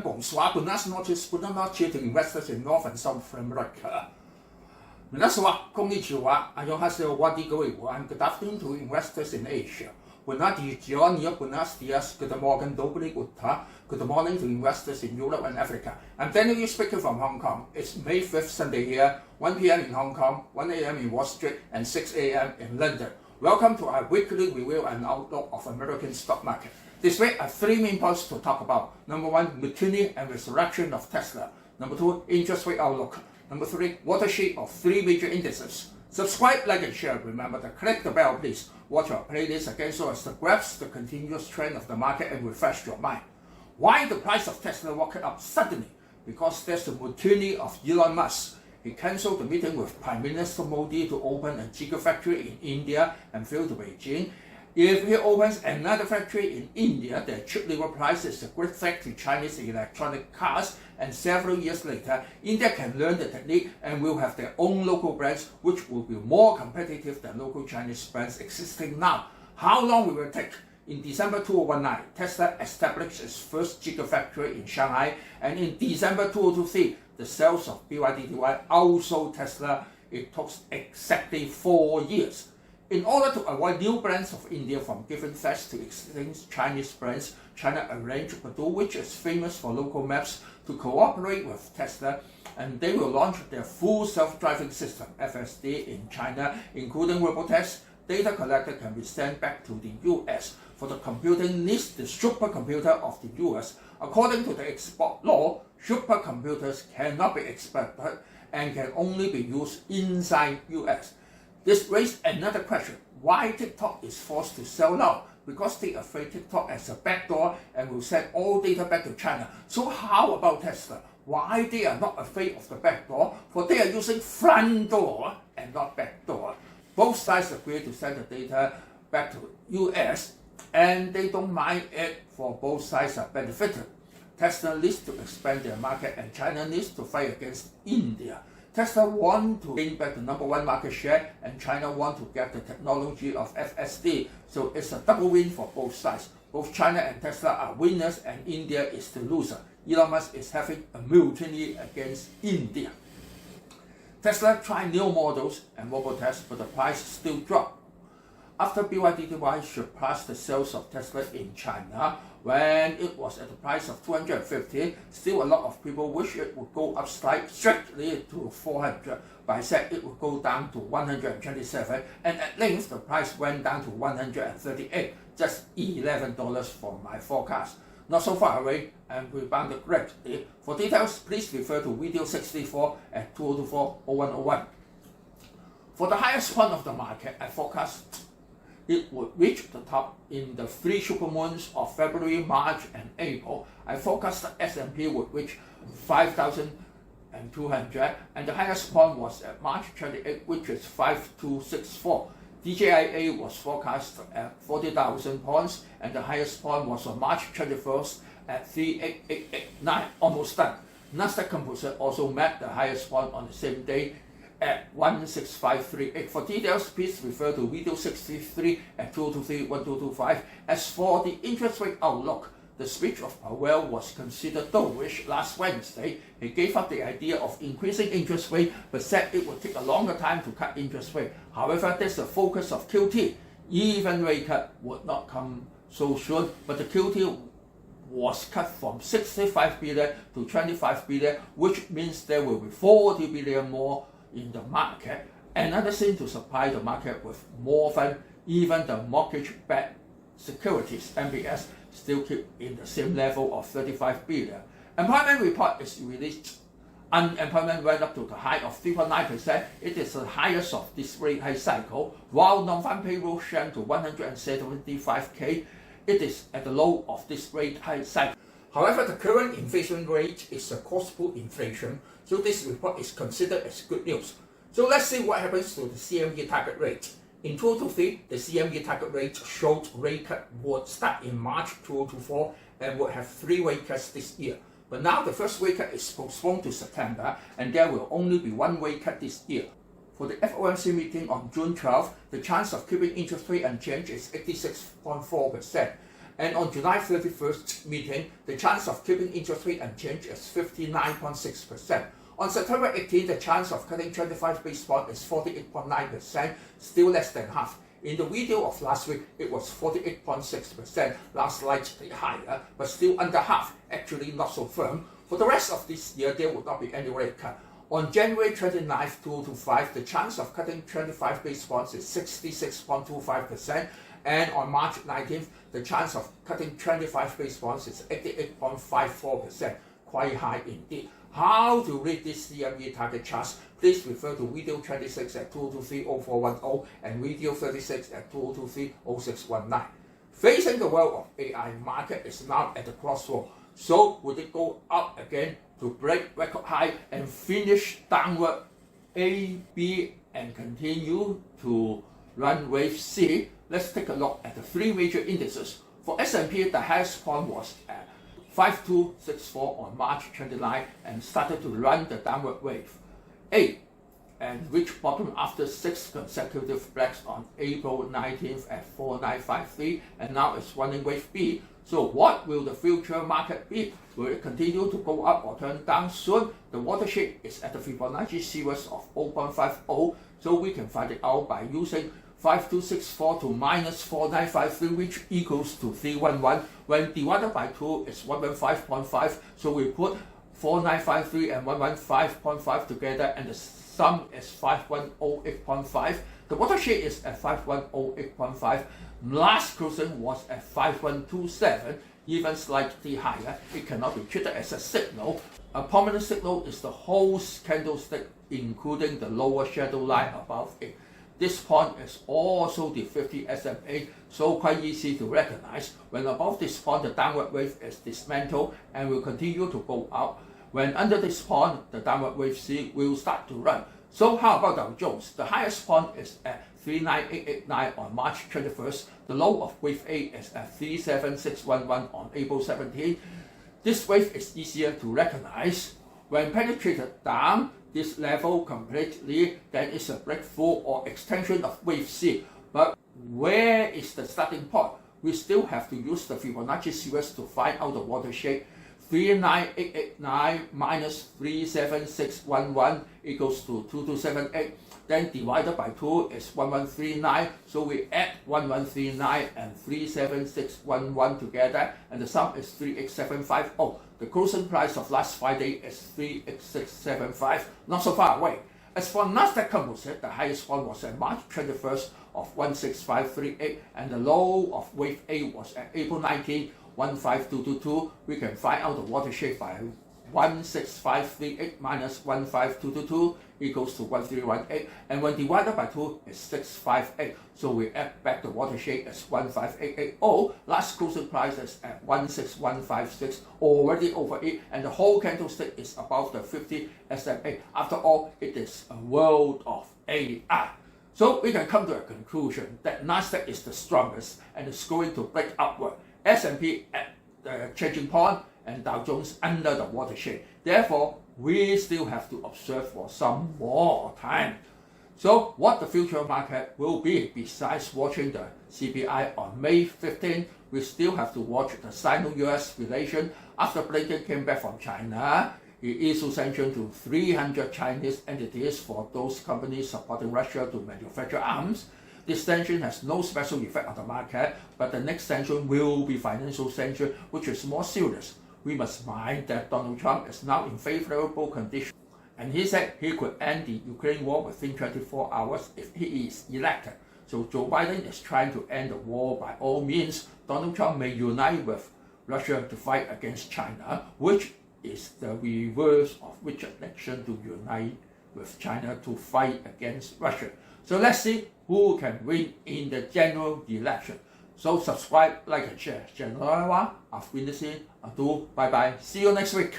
Bonsoir, buenas noches, buenas noches to investors in North and South America. Minasawa, konnichiwa, annyeonghaseyo, wadigoiwa, and good afternoon to investors in Asia. Buenos dias, good morning, dobry gutta. Good morning to investors in Europe and Africa. I'm Daniel speaking from Hong Kong. It's May 5th, Sunday here, 1 p.m. in Hong Kong, 1 a.m. in Wall Street, and 6 a.m. in London. Welcome to our weekly review and outlook of American stock market. This week, I have 3 main points to talk about. Number 1, mutiny and resurrection of Tesla. Number 2, interest rate outlook. Number 3, watershed of 3 major indices. Subscribe, like, and share. Remember to click the bell, please. Watch our playlist again so as to grasp the continuous trend of the market and refresh your mind. Why the price of Tesla rocket up suddenly? Because there's the mutiny of Elon Musk. He cancelled the meeting with Prime Minister Modi to open a gigafactory in India and flew to Beijing. If he opens another factory in India, the chip labor price is a great threat to Chinese electronic cars, and several years later, India can learn the technique and will have their own local brands, which will be more competitive than local Chinese brands existing now. How long will it take? In December 2019, Tesla established its first gigafactory in Shanghai, and in December 2023, the sales of BYDDY outsold Tesla. It took exactly 4 years. In order to avoid new brands of India from giving threats to existing Chinese brands, China arranged Waterloo, which is famous for local maps, to cooperate with Tesla, and they will launch their full self-driving system, FSD, in China, including robotaxis. Data collected can be sent back to the US. For the computing needs the supercomputer of the US. According to the export law, supercomputers cannot be exported and can only be used inside US. This raised another question. Why TikTok is forced to sell now? Because they are afraid TikTok has a backdoor and will send all data back to China. So how about Tesla? Why they are not afraid of the backdoor? For they are using front door and not backdoor. Both sides agree to send the data back to US, and they don't mind it, for both sides are benefited. Tesla needs to expand their market and China needs to fight against India. Tesla want to gain back the #1 market share, and China want to get the technology of FSD. So it's a double win for both sides. Both China and Tesla are winners and India is the loser. Elon Musk is having a mutiny against India. Tesla tried new models and robotaxis, but the price still dropped. After BYDDY surpassed the sales of Tesla in China, when it was at the price of 250, still a lot of people wish it would go up strictly to 400, but I said it would go down to 127, and at length the price went down to 138, just $11 for my forecast. Not so far away, and rebounded greatly. For details, please refer to video 64 at 2024-0101. For the highest point of the market, I forecast it would reach the top in the 3 supermoons of February, March, and April. I forecast the S&P would reach 5,200, and the highest point was at March 28, which is 5,264. DJIA was forecast at 40,000 points, and the highest point was on March 21st at 38889, almost done. NASDAQ Composite also met the highest point on the same day at 16538. For details, please refer to video 63 at 223-1225. As for the interest rate outlook, the speech of Powell was considered dovish last Wednesday. He gave up the idea of increasing interest rate, but said it would take a longer time to cut interest rate. However, that's the focus of QT. Even rate cut would not come so soon, but the QT was cut from 65 billion to 25 billion, which means there will be 40 billion more in the market. Another thing to supply the market with more funds, even the mortgage-backed securities, MBS, still keep in the same level of 35 billion. Employment report is released. Unemployment went up to the high of 3.9%. It is the highest of this rate high cycle, while non-farm payroll shrank to 175K. It is at the low of this rate high cycle. However, the current inflation rate is a cost-pull inflation, so this report is considered as good news. So let's see what happens to the CME target rate. In 2023, the CME target rate showed rate cut would start in March 2024 and would have 3 rate cuts this year. But now the first rate cut is postponed to September, and there will only be 1 rate cut this year. For the FOMC meeting on June 12, the chance of keeping interest rate unchanged is 86.4%. And on July 31st meeting, the chance of keeping interest rate unchanged is 59.6%. On September 18, the chance of cutting 25 base points is 48.9%, still less than half. In the video of last week, it was 48.6%, last slightly higher, but still under half, actually not so firm. For the rest of this year, there would not be any rate cut. On January 29, 2025, the chance of cutting 25 base points is 66.25%, and on March 19th, the chance of cutting 25 base points is 88.54%, quite high indeed. How to read this CME target charts? Please refer to video 26 at 2023-0410 and video 36 at 2023-0619. Facing the world of AI, market is now at the crossroad. So would it go up again to break record high and finish downward A, B, and continue to run wave C? Let's take a look at the 3 major indices. For S&P, the highest point was at 5264 on March 29 and started to run the downward wave A and reached bottom after 6 consecutive breaks on April 19th at 4953, and now it's running wave B. So what will the future market be? Will it continue to go up or turn down soon? The watershed is at the Fibonacci series of 0.50, so we can find it out by using 5264 to minus 4953, which equals to 311. When divided by 2, it's 115.5. So we put 4953 and 115.5 together, and the sum is 5108.5. The watershed is at 5108.5. Last closing was at 5127, even slightly higher. It cannot be treated as a signal. A prominent signal is the whole candlestick, including the lower shadow line above it. This point is also the 50 SMA, so quite easy to recognize. When above this point, the downward wave is dismantled and will continue to go up. When under this point, the downward wave C will start to run. So how about Dow Jones? The highest point is at 39889 on March 21st. The low of wave A is at 37611 on April 17th. This wave is easier to recognize. When penetrated down this level completely, then it's a breakthrough or extension of wave C. But where is the starting point? We still have to use the Fibonacci series to find out the watershed. 39889 minus 37611 equals to 2278. Then divided by 2 is 1139. So we add 1139 and 37611 together, and the sum is 38750. The closing price of last Friday is 38675, not so far away. As for NASDAQ Composite, the highest point was at March 21st of 16538, and the low of wave A was at April 19, 15222. We can find out the watershed by 16538 minus 15222 equals to 1318, and when divided by 2 is 658. So we add back the watershed as 15880. Last closing price is at 16156, already over it, and the whole candlestick is above the 50 SMA. After all, it is a world of AI. So we can come to a conclusion that NASDAQ is the strongest and is going to break upward. S&P at the changing point, and Dow Jones under the watershed. Therefore, we still have to observe for some more time. So what the future market will be, besides watching the CPI on May 15, we still have to watch the Sino-US relation. After Blinken came back from China, he issued sanctions to 300 Chinese entities for those companies supporting Russia to manufacture arms. This sanction has no special effect on the market, but the next sanction will be financial sanction, which is more serious. We must mind that Donald Trump is now in favorable condition, and he said he could end the Ukraine war within 24 hours if he is elected. So Joe Biden is trying to end the war by all means. Donald Trump may unite with Russia to fight against China, which is the reverse of Richard Nixon to unite with China to fight against Russia. So let's see who can win in the general election. So subscribe, like and share. Channel I've been listening. Bye bye. See you next week.